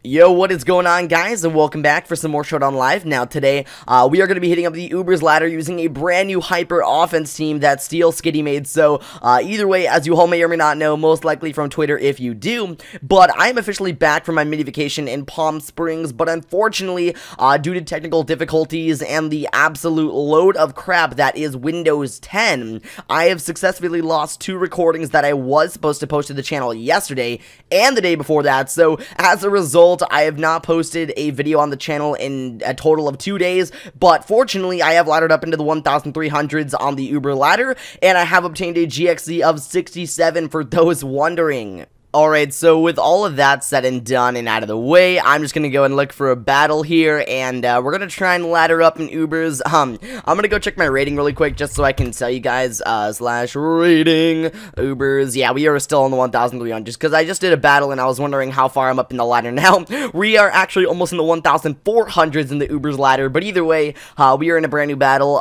Yo, what is going on, guys, and welcome back for some more Showdown Live. Now, today, we are going to be hitting up the Ubers ladder using a brand new hyper offense team that Steel Skitty made. So, either way, as you all may or may not know, most likely from Twitter if you do, but I am officially back from my mini vacation in Palm Springs, but unfortunately, due to technical difficulties and the absolute load of crap that is Windows 10, I have successfully lost 2 recordings that I was supposed to post to the channel yesterday and the day before that. So, as a result, I have not posted a video on the channel in a total of 2 days, but fortunately, I have laddered up into the 1,300s on the Uber ladder, and I have obtained a GXC of 67 for those wondering. Alright, so with all of that said and done and out of the way, I'm just gonna go and look for a battle here, and we're gonna try and ladder up in Ubers. I'm gonna go check my rating really quick just so I can tell you guys, slash rating, Ubers. Yeah, we are still on the 1,300s, because I just did a battle and I was wondering how far I'm up in the ladder now. We are actually almost in the 1,400s in the Ubers ladder, but either way, we are in a brand new battle.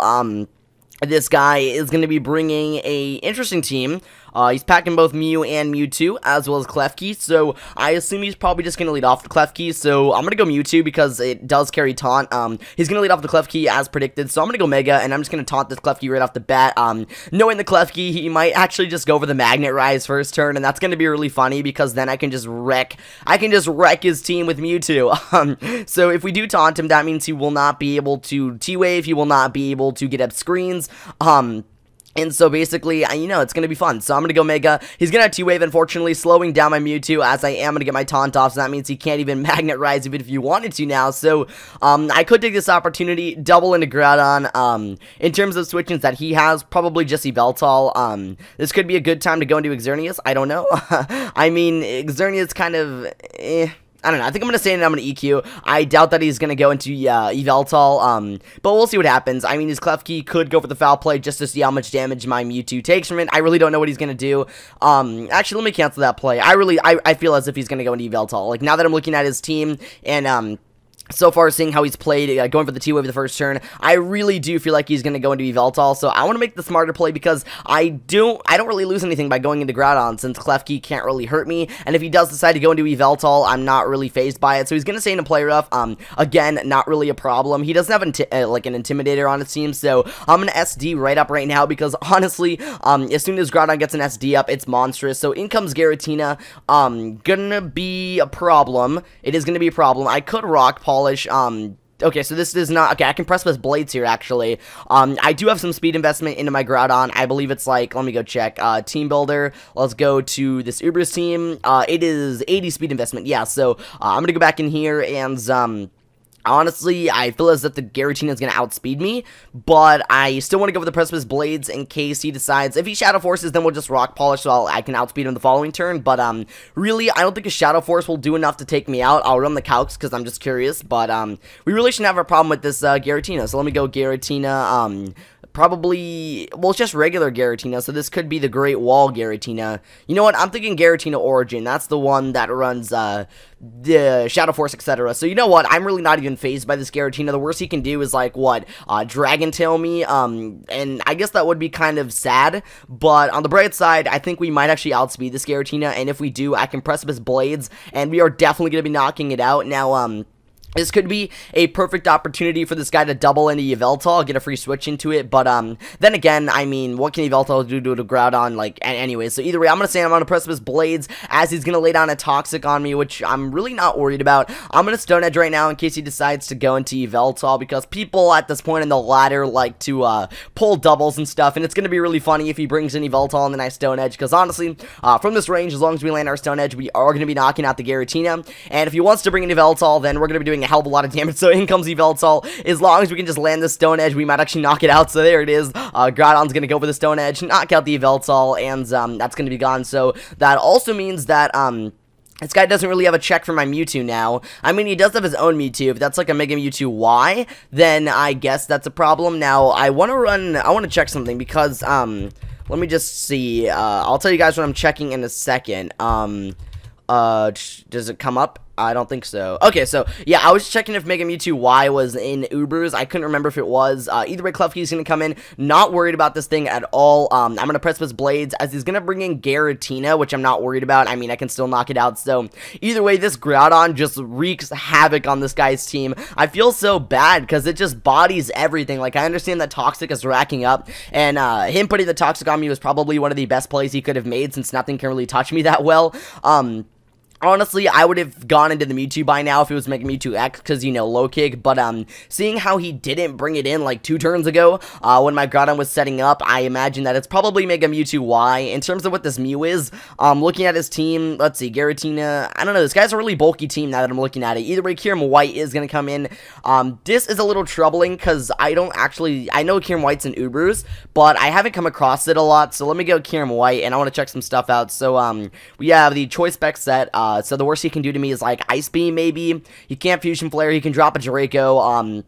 This guy is going to be bringing a interesting team. He's packing both Mew and Mewtwo, as well as Klefki, so I assume he's probably just going to lead off the Klefki, so I'm going to go Mewtwo because it does carry Taunt. He's going to lead off the Klefki as predicted, so I'm going to go Mega, and I'm just going to taunt this Klefki right off the bat. Knowing the Klefki, he might actually just go for the Magnet Rise first turn, and that's going to be really funny, because then I can just wreck his team with Mewtwo. So if we do taunt him, that means he will not be able to T-Wave, he will not be able to get up screens, and so basically, you know, it's going to be fun. So I'm going to go Mega. He's going to have T-Wave, unfortunately, slowing down my Mewtwo, as I am going to get my Taunt off, so that means he can't even Magnet Rise even if you wanted to now. So, I could take this opportunity, double into Groudon. In terms of switches that he has, probably just Yveltal. This could be a good time to go into Xerneas. I don't know. I mean, Xerneas kind of, I don't know, I think I'm going to say it and I'm going to EQ. I doubt that he's going to go into Yveltal, but we'll see what happens. I mean, his Klefki could go for the foul play just to see how much damage my Mewtwo takes from it. I really don't know what he's going to do. Actually, let me cancel that play. I feel as if he's going to go into Yveltal. Like, now that I'm looking at his team and, so far, seeing how he's played, going for the T-Wave the first turn, I really do feel like he's going to go into Yveltal, so I want to make the smarter play because I don't really lose anything by going into Groudon, since Klefki can't really hurt me, and if he does decide to go into Yveltal, I'm not really phased by it, so he's going to stay in a play rough. Again, not really a problem. He doesn't have like an Intimidator on his team, so I'm going to SD right up right now, because honestly, as soon as Groudon gets an SD up, it's monstrous, so in comes Giratina, gonna be a problem. It is going to be a problem. I could Rock Polish. Okay, so this is not, okay, I can press with Blades here, actually. I do have some speed investment into my Groudon. I believe it's like, let me go check, Team Builder. Let's go to this Ubers team. It is 80 speed investment, yeah, so, I'm gonna go back in here and, honestly, I feel as if the Giratina is going to outspeed me, but I still want to go for the Precipice Blades in case he decides, if he Shadow Forces, then we'll just Rock Polish, so I can outspeed him the following turn, but, really, I don't think a Shadow Force will do enough to take me out. I'll run the Calcs, because I'm just curious, but, we really shouldn't have a problem with this, Giratina, so let me go Giratina, probably, well, it's just regular Giratina, so this could be the Great Wall Giratina. You know what, I'm thinking Giratina Origin, that's the one that runs, the Shadow Force, etc. So, you know what, I'm really not even phased by this Giratina. The worst he can do is, like, what, Dragon Tail me, and I guess that would be kind of sad, but on the bright side, I think we might actually outspeed this Giratina, and if we do, I can Precipice Blades, and we are definitely going to be knocking it out. Now, this could be a perfect opportunity for this guy to double into Yveltal, get a free switch into it, but, then again, I mean, what can Yveltal do to Groudon, like, anyway, so either way, I'm gonna say I'm gonna Precipice Blades, as he's gonna lay down a Toxic on me, which I'm really not worried about. I'm gonna Stone Edge right now in case he decides to go into Yveltal, because people at this point in the ladder like to, pull doubles and stuff, and it's gonna be really funny if he brings in Yveltal and then I Stone Edge, because honestly, from this range, as long as we land our Stone Edge, we are gonna be knocking out the Giratina, and if he wants to bring in Yveltal, then we're gonna be doing a hell of a lot of damage, so in comes Yveltal. As long as we can just land the Stone Edge, we might actually knock it out, so there it is. Groudon's gonna go for the Stone Edge, knock out the Yveltal, and that's gonna be gone, so that also means that, this guy doesn't really have a check for my Mewtwo now. I mean, he does have his own Mewtwo. If that's like a Mega Mewtwo Y, then I guess that's a problem. Now, I want to check something, because, let me just see, I'll tell you guys what I'm checking in a second. Does it come up? I don't think so. Okay, so, yeah, I was checking if Mega Mewtwo Y was in Ubers. I couldn't remember if it was. Either way, Klefki's gonna come in. Not worried about this thing at all. I'm gonna Precipice Blades, as he's gonna bring in Giratina, which I'm not worried about. I mean, I can still knock it out, so either way, this Groudon just wreaks havoc on this guy's team. I feel so bad, because it just bodies everything. Like, I understand that Toxic is racking up, and him putting the Toxic on me was probably one of the best plays he could have made, since nothing can really touch me that well. Honestly, I would have gone into the Mewtwo by now if it was Mega Mewtwo X, because, you know, low kick, but, seeing how he didn't bring it in, like, 2 turns ago, when my Groudon was setting up, I imagine that it's probably Mega Mewtwo Y. In terms of what this Mew is, looking at his team, let's see, Giratina, I don't know, this guy's a really bulky team now that I'm looking at it. Either way, Kyurem White is gonna come in. This is a little troubling, because I know Kyurem White's in Ubers, but I haven't come across it a lot, so let me go Kyurem White, and I want to check some stuff out. So, we have the Choice Spec set. So the worst he can do to me is, like, Ice Beam, maybe. He can't Fusion Flare. He can drop a Draco.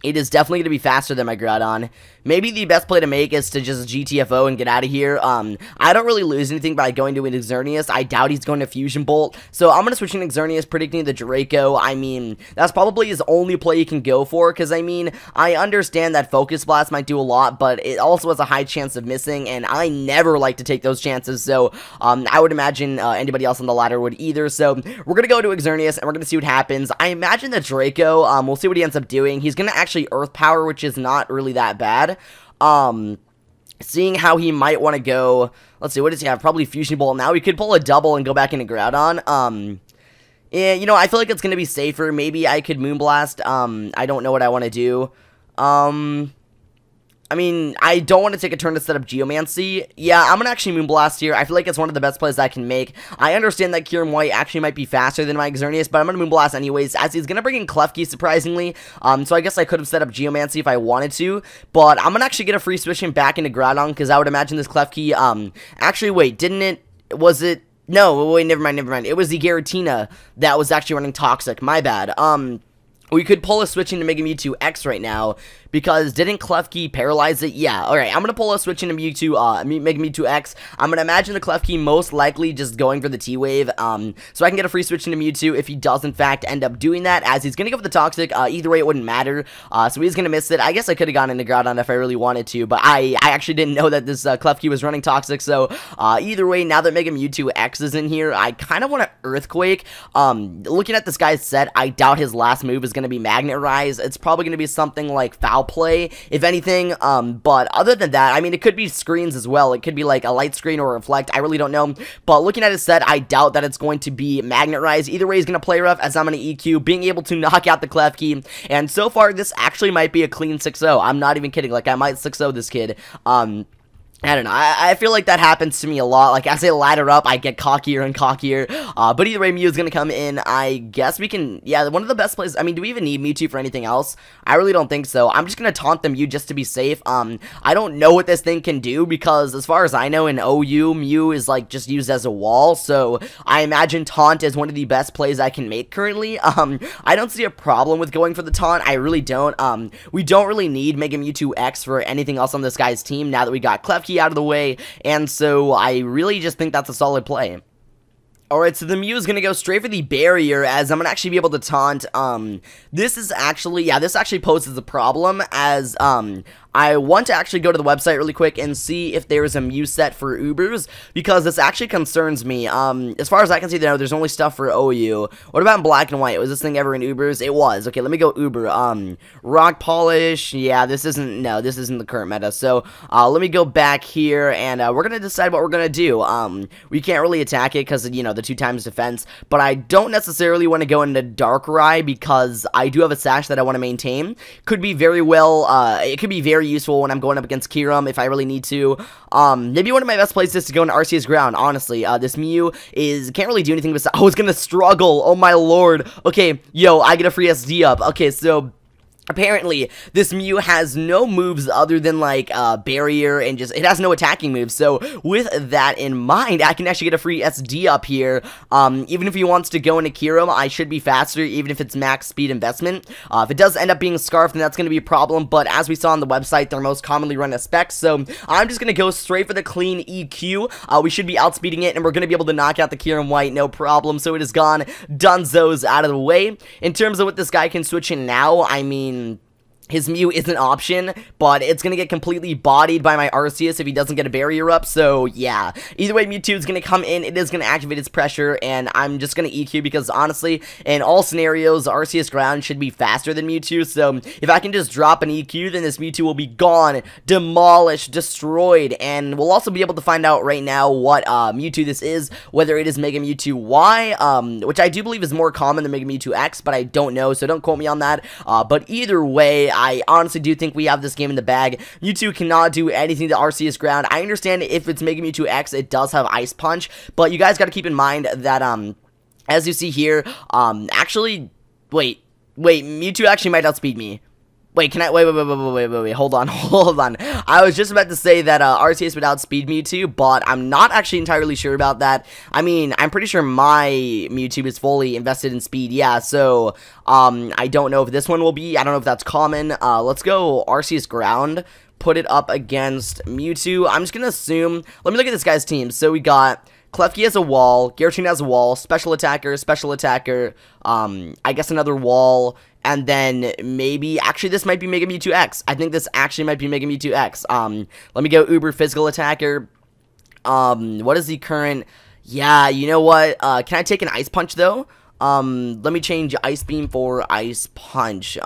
It is definitely going to be faster than my Groudon. Maybe the best play to make is to just GTFO and get out of here. I don't really lose anything by going to an Xerneas. I doubt he's going to Fusion Bolt. So I'm going to switch in Xerneas, predicting the Draco. I mean, that's probably his only play he can go for. Because, I mean, I understand that Focus Blast might do a lot, but it also has a high chance of missing. And I never like to take those chances. So I would imagine anybody else on the ladder would either. So we're going to go to Xerneas, and we're going to see what happens. I imagine the Draco, we'll see what he ends up doing. He's going to actually Earth Power, which is not really that bad. Seeing how he might want to go, let's see, what does he have? Probably Fusion Bolt. Now he could pull a double and go back into Groudon. Yeah, you know, I feel like it's going to be safer. Maybe I could Moonblast. I don't know what I want to do. I mean, I don't want to take a turn to set up Geomancy. Yeah, I'm going to actually Moonblast here. I feel like it's one of the best plays I can make. I understand that Kyurem White actually might be faster than my Xerneas, but I'm going to Moonblast anyways, as he's going to bring in Klefki, surprisingly. So I guess I could have set up Geomancy if I wanted to, but I'm going to actually get a free switch him back into Groudon, because I would imagine this Klefki, actually, wait, didn't it, was it, no, wait, never mind, it was the Giratina that was actually running Toxic, my bad. We could pull a switch into Mega Mewtwo X right now, because didn't Klefki paralyze it? Yeah, alright, I'm going to pull a switch into Mewtwo, Mega Mewtwo X. I'm going to imagine the Klefki most likely just going for the T-Wave, so I can get a free switch into Mewtwo if he does, in fact, end up doing that, as he's going to go for the Toxic. Either way, it wouldn't matter, so he's going to miss it. I guess I could have gone into Groudon if I really wanted to, but I actually didn't know that this Klefki was running Toxic, so either way, now that Mega Mewtwo X is in here, I kind of want to Earthquake. Looking at this guy's set, I doubt his last move is going to be Magnet Rise. It's probably going to be something like Foul Play, if anything, but other than that, I mean, it could be screens as well. It could be like a Light Screen or Reflect. I really don't know, but looking at his set, I doubt that it's going to be Magnet Rise. Either way, he's going to play rough, as I'm going to EQ, being able to knock out the Klefki, and so far, this actually might be a clean 6-0. I'm not even kidding. Like, I might 6-0 this kid. I don't know, I feel like that happens to me a lot. Like, as I ladder up, I get cockier and cockier, but either way, Mew's gonna come in. I guess we can, yeah, one of the best plays. I mean, do we even need Mewtwo for anything else? I really don't think so. I'm just gonna taunt the Mew just to be safe. I don't know what this thing can do, because as far as I know, in OU, Mew is, like, just used as a wall, so I imagine taunt is one of the best plays I can make currently. I don't see a problem with going for the taunt, I really don't. We don't really need Mega Mewtwo X for anything else on this guy's team, now that we got Klefki out of the way, and so I really just think that's a solid play. Alright, so the Mew is going to go straight for the barrier, as I'm going to actually be able to taunt. This is actually, yeah, this actually poses a problem, as, I want to actually go to the website really quick and see if there is a Mew set for Ubers, because this actually concerns me. As far as I can see, there's only stuff for OU. What about in black and white? Was this thing ever in Ubers? It was. Okay, let me go Uber. Rock Polish, yeah, this isn't the current meta, so, let me go back here, and, we're going to decide what we're going to do. We can't really attack it, because, you know, the 2x defense, but I don't necessarily want to go into Darkrai, because I do have a Sash that I want to maintain. Could be very well, it could be very useful when I'm going up against Kyurem if I really need to. Maybe one of my best plays is to go into Arceus Ground, honestly. This Mew can't really do anything besides, oh, it's gonna struggle, oh my lord. Okay, yo, I get a free SD up. Okay, so Apparently, this Mew has no moves other than, like, barrier, and just, it has no attacking moves, so with that in mind, I can actually get a free SD up here. Even if he wants to go into Kyurem, I should be faster, even if it's max speed investment. If it does end up being Scarf, then that's going to be a problem, but as we saw on the website, they're most commonly run as specs, so I'm just going to go straight for the clean EQ. We should be outspeeding it, and we're going to be able to knock out the Kyurem White, no problem, so it is gone. Dunzo's out of the way. In terms of what this guy can switch in now, I mean, his Mew is an option, but it's going to get completely bodied by my Arceus if he doesn't get a barrier up, so yeah. Either way, Mewtwo is going to come in, it is going to activate its pressure, and I'm just going to EQ because, honestly, in all scenarios, Arceus ground should be faster than Mewtwo, so if I can just drop an EQ, then this Mewtwo will be gone, demolished, destroyed, and we'll also be able to find out right now what Mewtwo this is, whether it is Mega Mewtwo Y, which I do believe is more common than Mega Mewtwo X, but I don't know, so don't quote me on that, but either way, I honestly do think we have this game in the bag. Mewtwo cannot do anything to Arceus ground. I understand if it's Mega Mewtwo X, it does have Ice Punch, but you guys got to keep in mind that, as you see here, actually, wait, Mewtwo actually might outspeed me. Wait, can I, wait, hold on, I was just about to say that, Arceus would outspeed Mewtwo, but I'm not actually entirely sure about that. I mean, I'm pretty sure my Mewtwo is fully invested in speed, yeah, so, I don't know if this one will be, I don't know if that's common. Let's go Arceus ground, put it up against Mewtwo. I'm just gonna assume, let me look at this guy's team. So we got Klefki has a wall, Giratina has a wall, special attacker, I guess another wall, and then maybe, actually this might be Mega Mewtwo X. I think this actually might be Mega Mewtwo X. Let me go Uber physical attacker. What is the current, yeah, you know what, can I take an Ice Punch though? Let me change Ice Beam for Ice Punch.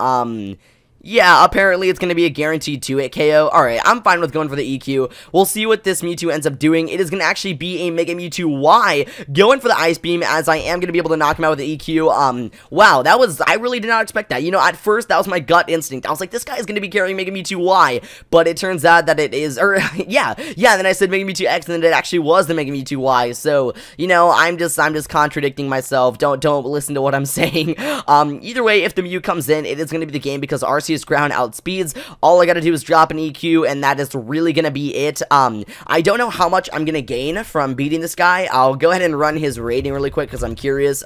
Yeah, apparently it's going to be a guaranteed 2-hit KO. Alright, I'm fine with going for the EQ. We'll see what this Mewtwo ends up doing. It is going to actually be a Mega Mewtwo Y going for the Ice Beam, as I am going to be able to knock him out with the EQ. Wow, that was, I really did not expect that. You know, at first, that was my gut instinct. I was like, this guy is going to be carrying Mega Mewtwo Y, but it turns out that it is, or, yeah, then I said Mega Mewtwo X, and then it actually was the Mega Mewtwo Y, so, you know, I'm just contradicting myself. Don't listen to what I'm saying. Either way, if the Mew comes in, it is going to be the game, because Arceus ground outspeeds. All I gotta do is drop an EQ, and that is really gonna be it. I don't know how much I'm gonna gain from beating this guy. I'll go ahead and run his rating really quick, because I'm curious.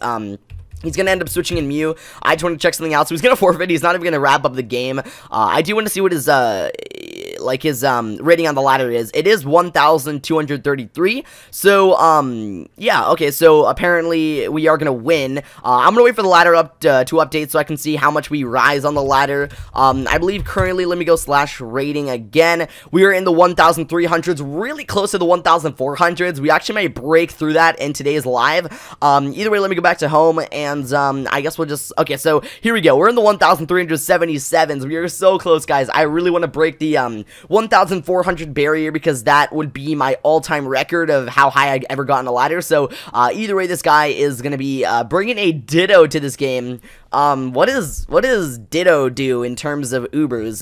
He's going to end up switching in Mew. I just want to check something out. So he's going to forfeit. He's not even going to wrap up the game. I do want to see what his, rating on the ladder is. It is 1,233. So, yeah, okay. So apparently we are going to win. I'm going to wait for the ladder up to update so I can see how much we rise on the ladder. I believe currently, let me go /rating again. We are in the 1,300s, really close to the 1,400s. We actually might break through that in today's live. Either way, let me go back to home, and I guess we'll just, okay, so here we go. We're in the 1,377s. We are so close, guys. I really want to break the 1,400 barrier, because that would be my all-time record of how high I ever got on a ladder. So either way, this guy is going to be bringing a Ditto to this game. What does Ditto do in terms of Ubers?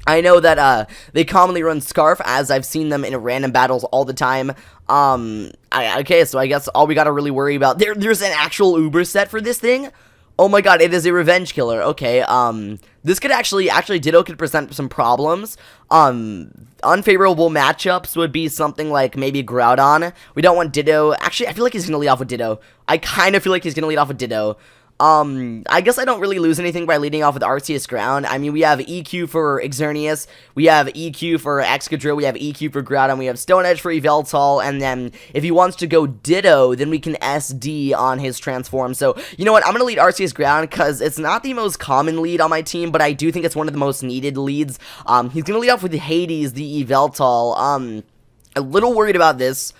I know that they commonly run Scarf, as I've seen them in random battles all the time. Okay, so I guess all we gotta really worry about, there's an actual Uber set for this thing? Oh my god, it is a Revenge Killer. Okay, this could actually Ditto could present some problems. Unfavorable matchups would be something like maybe Groudon. We don't want Ditto. Actually, I feel like he's gonna lead off with Ditto. I kind of feel like he's gonna lead off with Ditto. I guess I don't really lose anything by leading off with Arceus ground. I mean, we have EQ for Xerneas, we have EQ for Excadrill, we have EQ for Groudon, we have Stone Edge for Yveltal, and then if he wants to go Ditto, then we can SD on his transform. So, you know what, I'm going to lead Arceus ground, because it's not the most common lead on my team, but I do think it's one of the most needed leads. He's going to lead off with Hades, the Yveltal. A little worried about this.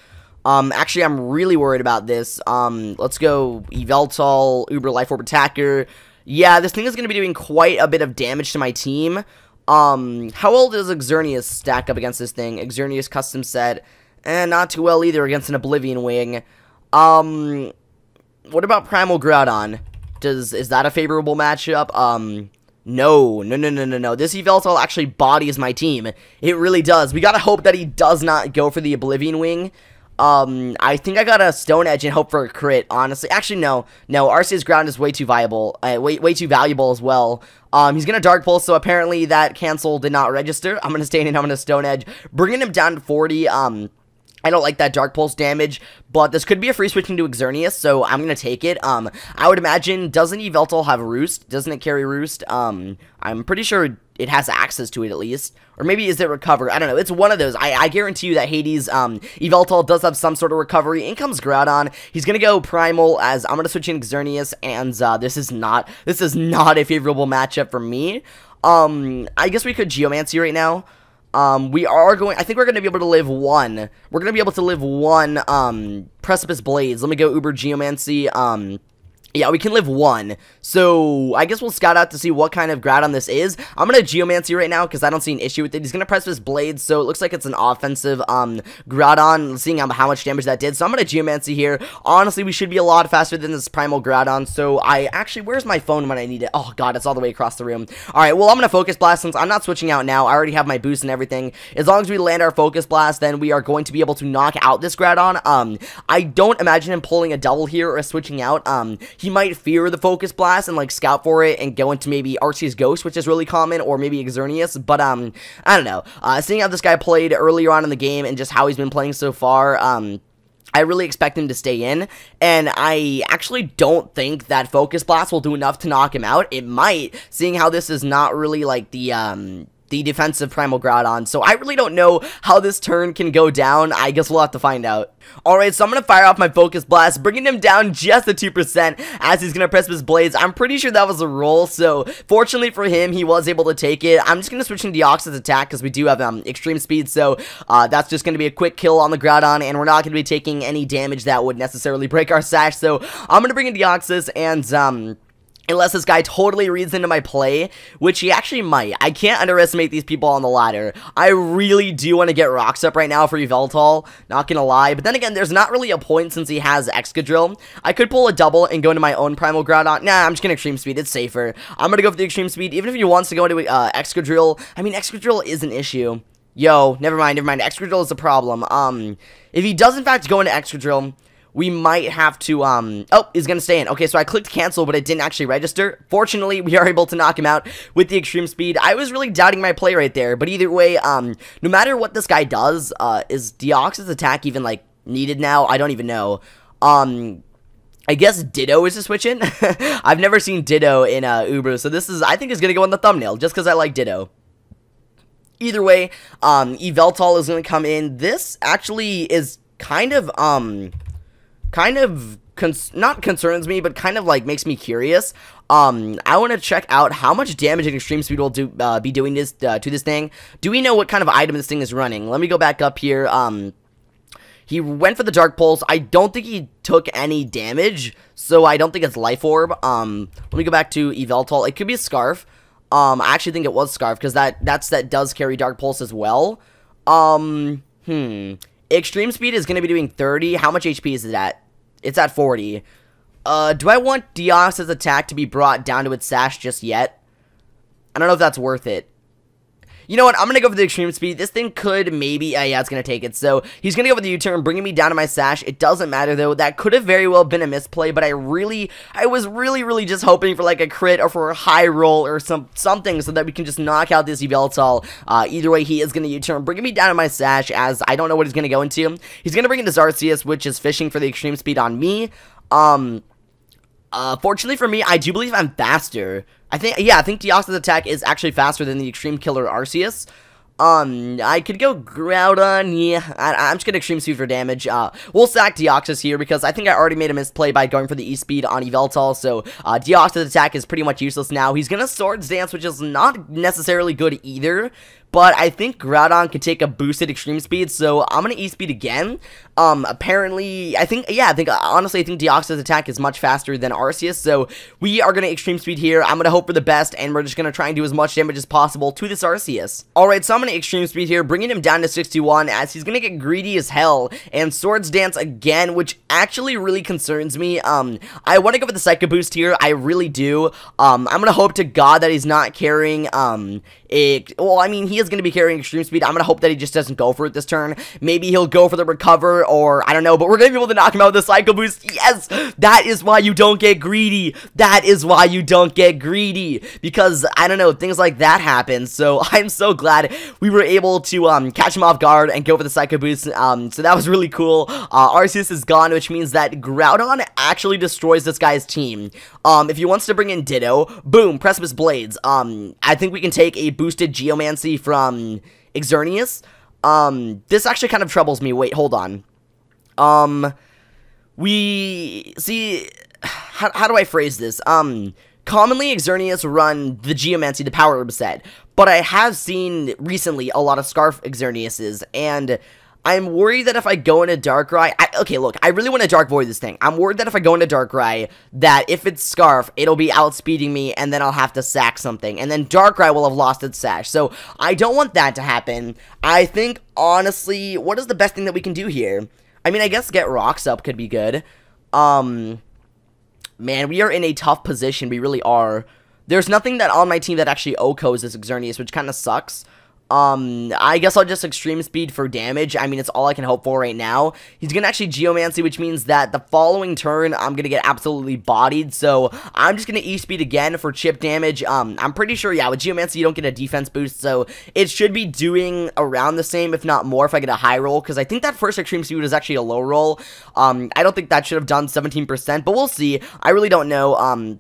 Actually, I'm really worried about this. Let's go Yveltal, Uber Life Orb Attacker. Yeah, this thing is going to be doing quite a bit of damage to my team. How well does Xerneas stack up against this thing? Xerneas custom set, and not too well either against an Oblivion Wing. What about Primal Groudon? Is that a favorable matchup? No. This Yveltal actually bodies my team. It really does. We gotta hope that he does not go for the Oblivion Wing. I think I got a Stone Edge and hope for a crit, honestly. Actually, no. Arceus Ground is way too viable. Way too valuable as well. He's gonna Dark Pulse, so apparently that cancel did not register. I'm gonna stay in, I'm gonna Stone Edge, bringing him down to 40. I don't like that Dark Pulse damage, but this could be a free switch into Xerneas, so I'm gonna take it. I would imagine, doesn't Yveltal have Roost? Doesn't it carry Roost? I'm pretty sure it has access to it at least. Or maybe is it Recover? I don't know. It's one of those. I guarantee you that Hades, Yveltal does have some sort of recovery. In comes Groudon. He's gonna go Primal as I'm gonna switch in Xerneas, and this is not a favorable matchup for me. I guess we could Geomancy right now. I think we're going to be able to live one. We're going to be able to live one, Precipice Blades. Let me go Uber Geomancy, yeah, we can live one. So, I guess we'll scout out to see what kind of Groudon this is. I'm going to Geomancy right now because I don't see an issue with it. He's going to press his Blades, so it looks like it's an offensive Groudon, seeing how much damage that did. So, I'm going to Geomancy here. Honestly, we should be a lot faster than this Primal Groudon. So, where's my phone when I need it? Oh, God, it's all the way across the room. Alright, well, I'm going to Focus Blast since I'm not switching out now. I already have my boost and everything. As long as we land our Focus Blast, then we are going to be able to knock out this Groudon. I don't imagine him pulling a double here or switching out. He might fear the Focus Blast and like scout for it and go into maybe Arceus Ghost, which is really common, or maybe Xerneas, but I don't know. Seeing how this guy played earlier on in the game and just how he's been playing so far, I really expect him to stay in, and I actually don't think that Focus Blast will do enough to knock him out. It might, seeing how this is not really like the defensive Primal Groudon, so I really don't know how this turn can go down. I guess we'll have to find out. Alright, so I'm going to fire off my Focus Blast, bringing him down just to 2% as he's going to press his Blades. I'm pretty sure that was a roll, so fortunately for him, he was able to take it. I'm just going to switch into Deoxys attack because we do have Extreme Speed, so that's just going to be a quick kill on the Groudon, and we're not going to be taking any damage that would necessarily break our Sash, so I'm going to bring in Deoxys, and unless this guy totally reads into my play, which he actually might. I can't underestimate these people on the ladder. I really do want to get Rocks up right now for Yveltal, not gonna lie. But then again, there's not really a point since he has Excadrill. I could pull a double and go into my own Primal Groudon. Nah, I'm just gonna Extreme Speed. It's safer. I'm gonna go for the Extreme Speed, even if he wants to go into Excadrill. I mean, Excadrill is an issue. Yo, never mind. Excadrill is a problem. If he does in fact go into Excadrill, we might have to, oh, he's gonna stay in. Okay, so I clicked cancel, but it didn't actually register. Fortunately, we are able to knock him out with the Extreme Speed. I was really doubting my play right there, but either way, no matter what this guy does, is Deoxys attack even, like, needed now? I don't even know. I guess Ditto is a switch in. I've never seen Ditto in, Uber, so this is, I think is gonna go in the thumbnail, just because I like Ditto. Either way, Yveltal is gonna come in. This actually is kind of not concerns me, but kind of like makes me curious. I want to check out how much damage an Extreme Speed will be doing this to this thing. Do we know what kind of item this thing is running? Let me go back up here. He went for the Dark Pulse. I don't think he took any damage, so I don't think it's Life Orb. Let me go back to Yveltal. It could be a Scarf. I actually think it was Scarf because that does carry Dark Pulse as well. Extreme Speed is going to be doing 30. How much HP is it at? It's at 40. Do I want Deoxys' attack to be brought down to its Sash just yet? I don't know if that's worth it. You know what? I'm going to go for the Extreme Speed. This thing could maybe... yeah, it's going to take it. So, he's going to go for the U-turn, bringing me down to my Sash. It doesn't matter, though. That could have very well been a misplay, but I was really just hoping for, like, a crit or for a high roll or something so that we can just knock out this Yveltal. Either way, he is going to U-turn, bringing me down to my Sash, as I don't know what he's going to go into. He's going to bring in this Arceus, which is fishing for the Extreme Speed on me. Fortunately for me, I do believe I'm faster. I think Deoxys' attack is actually faster than the Extreme Killer Arceus. I could go Groudon, yeah, I'm just gonna Extreme Speed for damage. We'll sack Deoxys here because I think I already made a misplay by going for the E-Speed on Yveltal, so, Deoxys' attack is pretty much useless now. He's gonna Swords Dance, which is not necessarily good either, but I think Groudon can take a boosted Extreme Speed, so I'm gonna E-Speed again. Apparently, honestly, I think Deoxys' attack is much faster than Arceus, so we are gonna Extreme Speed here. I'm gonna hope for the best, and we're just gonna try and do as much damage as possible to this Arceus. Alright, so I'm gonna Extreme Speed here, bringing him down to 61, as he's gonna get greedy as hell, and Swords Dance again, which actually really concerns me. I want to go for the Psycho Boost here, I really do. I'm gonna hope to God that he's not carrying, well, I mean, he he is going to be carrying extreme speed. I'm going to hope that he just doesn't go for it this turn. Maybe he'll go for the recover, or I don't know, but we're going to be able to knock him out with the Psycho Boost. Yes, that is why you don't get greedy. That is why you don't get greedy, because, I don't know, things like that happen. So I'm so glad we were able to catch him off guard and go for the Psycho Boost. So that was really cool. Arceus is gone, which means that Groudon actually destroys this guy's team. If he wants to bring in Ditto, boom, Precipice Blades. I think we can take a boosted Geomancy from Xerneas. This actually kind of troubles me. Wait, hold on. We see, how do I phrase this? Commonly Xerneas run the Geomancy, the Power Herb set, but I have seen recently a lot of Scarf Xerneases, and I'm worried that if I go into Darkrai, okay, look, I really want to Dark Void this thing. I'm worried that if I go into Darkrai, that if it's Scarf, it'll be outspeeding me, and then I'll have to sack something, and then Darkrai will have lost its sash, so I don't want that to happen. I think, honestly, what is the best thing that we can do here? I mean, I guess get Rocks up could be good. Man, we are in a tough position, we really are. There's nothing that on my team that actually OHKOs this Xerneas, which kind of sucks. I guess I'll just extreme speed for damage. I mean, it's all I can hope for right now. He's gonna actually Geomancy, which means that the following turn, I'm gonna get absolutely bodied, so I'm just gonna E-speed again for chip damage. I'm pretty sure, yeah, with Geomancy, you don't get a defense boost, so it should be doing around the same, if not more, if I get a high roll, because I think that first extreme speed was actually a low roll. I don't think that should have done 17%, but we'll see. I really don't know.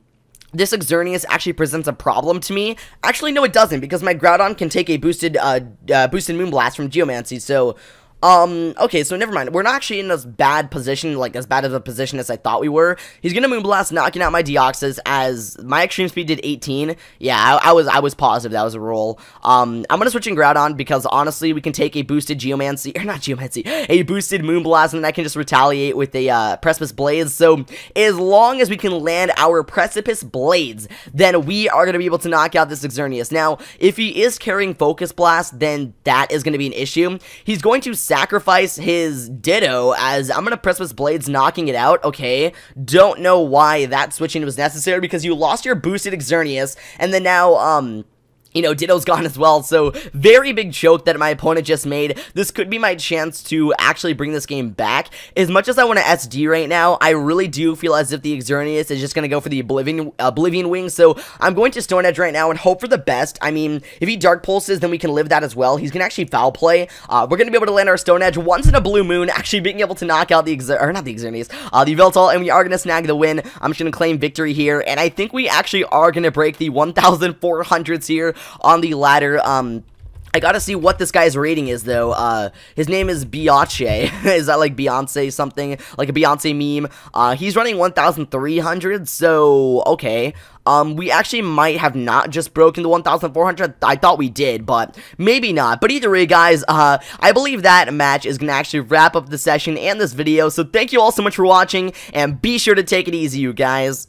This Xerneas actually presents a problem to me. Actually, no, it doesn't, because my Groudon can take a boosted Moonblast from Geomancy, so, okay, so never mind. We're not actually in as bad position, like, as bad of a position as I thought we were. He's gonna Moonblast, knocking out my Deoxys, as my extreme speed did 18. Yeah, I was positive that was a roll. I'm gonna switch in Groudon, because, honestly, we can take a boosted Geomancy, or not Geomancy, a boosted Moonblast, and then I can just retaliate with a, Precipice Blades. So, as long as we can land our Precipice Blades, then we are gonna be able to knock out this Xerneas. Now, if he is carrying Focus Blast, then that is gonna be an issue. He's going to sacrifice his Ditto, as I'm gonna Precipice Blades, knocking it out. Okay, don't know why that switching was necessary, because you lost your boosted Xerneas, and then now, you know, Ditto's gone as well, so very big choke that my opponent just made. This could be my chance to actually bring this game back. As much as I want to SD right now, I really do feel as if the Xerneas is just going to go for the Oblivion Wing, so I'm going to Stone Edge right now and hope for the best. I mean, if he Dark Pulses, then we can live that as well. He's going to actually Foul Play. We're going to be able to land our Stone Edge once in a blue moon, actually being able to knock out the the Yveltal, and we are going to snag the win. I'm just going to claim victory here, and I think we actually are going to break the 1,400s here on the ladder. I gotta see what this guy's rating is, though. His name is Beyonce. Is that like Beyonce something? Like a Beyonce meme? He's running 1,300, so, okay. We actually might have not just broken the 1,400. I thought we did, but maybe not. But either way, guys, I believe that match is gonna actually wrap up the session and this video, so thank you all so much for watching, and be sure to take it easy, you guys.